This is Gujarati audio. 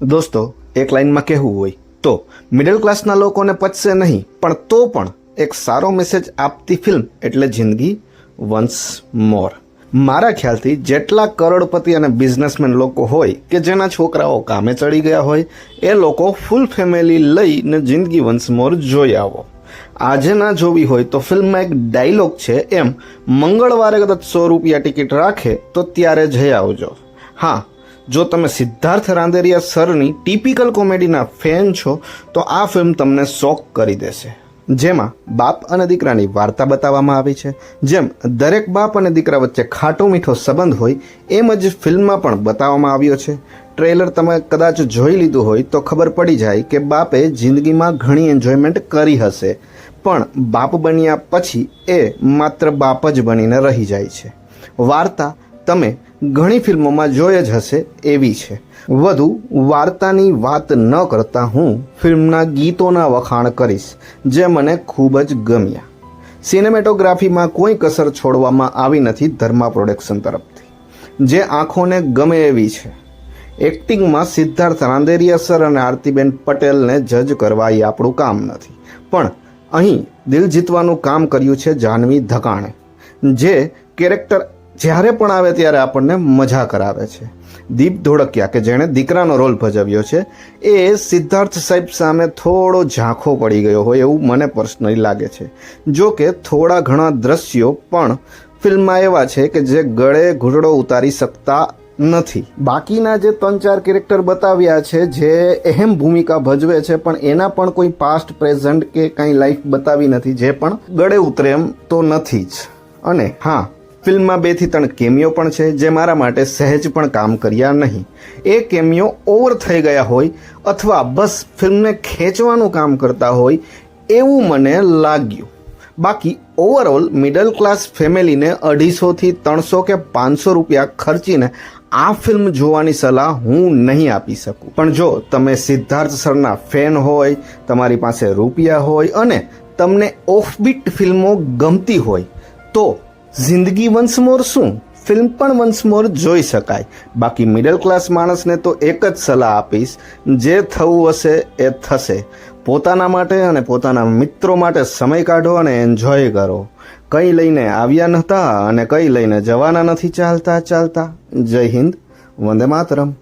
દોસ્તો, એક લાઈનમાં કહેવું હોય તો મિડલ ક્લાસના લોકોને પચશે નહીં, પણ તો પણ એક સારો મેસેજ આપતી ફિલ્મ એટલે જિંદગી વન્સ મોર. મારા ખ્યાલથી જેટલા કરોડપતિ અને બિઝનેસમેન લોકો હોય કે જેના છોકરાઓ કામે ચડી ગયા હોય, એ લોકો ફૂલ ફેમિલી લઈને જિંદગી વન્સ મોર જોઈ આવો. આજે ના જોવી હોય તો ફિલ્મમાં એક ડાયલોગ છે, એમ મંગળવારે કદાચ 100 રૂપિયા ટિકિટ રાખે તો ત્યારે જઈ આવજો. હા, જો તમે સિદ્ધાર્થ રાંદેરિયા સરની ટિપિકલ કોમેડીના ફેન છો તો આ ફિલ્મ તમને શોક કરી દેશે. જેમાં બાપ અને દીકરાની વાર્તા બતાવવામાં આવી છે. જેમ દરેક બાપ અને દીકરા વચ્ચે ખાટો મીઠો સંબંધ હોય એમ જ ફિલ્મમાં પણ બતાવવામાં આવ્યો છે. ટ્રેલર તમે કદાચ જોઈ લીધું હોય તો ખબર પડી જાય કે બાપે જિંદગીમાં ઘણી એન્જોયમેન્ટ કરી હશે, પણ બાપ બન્યા પછી એ માત્ર બાપ જ બનીને રહી જાય છે. વાર્તા તમે ઘણી ફિલ્મોમાં જોઈ જ હશે એવી છે. વધુ વાર્તાની વાત ન કરતા હું ફિલ્મના ગીતોના વખાણ કરીશ, જે મને ખૂબ જ ગમ્યા. સિનેમેટોગ્રાફીમાં કોઈ કસર છોડવામાં આવી નથી ધર્મા પ્રોડક્શન તરફથી, જે આંખોને ગમે એવી છે. એક્ટિંગમાં સિદ્ધાર્થ રાંદેરિયા સર અને આરતીબેન પટેલને જજ કરવા એ આપણું કામ નથી, પણ અહીં દિલ જીતવાનું કામ કર્યું છે જાહ્નવી ધકાણે, જે કેરેક્ટર જ્યારે પણ આવે ત્યારે આપણને મજા કરાવે છે. દીપ ધોળકિયા કે જેણે દીકરાનો રોલ ભજવ્યો છે, એ સિદ્ધાર્થ સાહેબ સામે થોડો ઝાંખો પડી ગયો હોય એવું મને પર્સનલી લાગે છે. જો કે થોડા ઘણા દ્રશ્યો પણ ફિલ્મમાં એવા છે કે જે ગળે ઘૂંટડો ઉતારી શકતા નથી. બાકીના જે 3-4 કેરેક્ટર બતાવ્યા છે જે અહેમ ભૂમિકા ભજવે છે, પણ એના પણ કોઈ પાસ્ટ પ્રેઝન્ટ કે કંઈ લાઈફ બતાવી નથી, જે પણ ગળે ઉતરે એમ તો નથી જ. અને હા, ફિલ્મમાં 2 થી 3 કેમિયો પણ છે જે મારા માટે સહેજ પણ કામ કર્યા નહીં. એ કેમિયો ઓવર થઈ ગયા હોય અથવા બસ ફિલ્મને ખેંચવાનું કામ કરતા હોય એવું મને લાગ્યું. બાકી ઓવરઓલ મિડલ ક્લાસ ફેમિલીને 250 થી 300 કે 500 રૂપિયા ખર્ચીને આ ફિલ્મ જોવાની સલાહ હું નહીં આપી શકું. પણ જો તમે સિદ્ધાર્થ સરના ફેન હોય, તમારી પાસે રૂપિયા હોય અને તમને ઓફબીટ ફિલ્મો ગમતી હોય તો જિંદગી વન્સ મોર શું, ફિલ્મ પણ વન્સ મોર જોઈ શકાય. બાકી મિડલ ક્લાસ માણસને તો એક જ સલાહ આપીશ, જે થવું હશે એ થશે. પોતાના માટે અને પોતાના મિત્રો માટે સમય કાઢો અને એન્જોય કરો. કંઈ લઈને આવ્યા નહોતા અને કંઈ લઈને જવાના નથી ચાલતા ચાલતા. જય હિન્દ, વંદે માતરમ.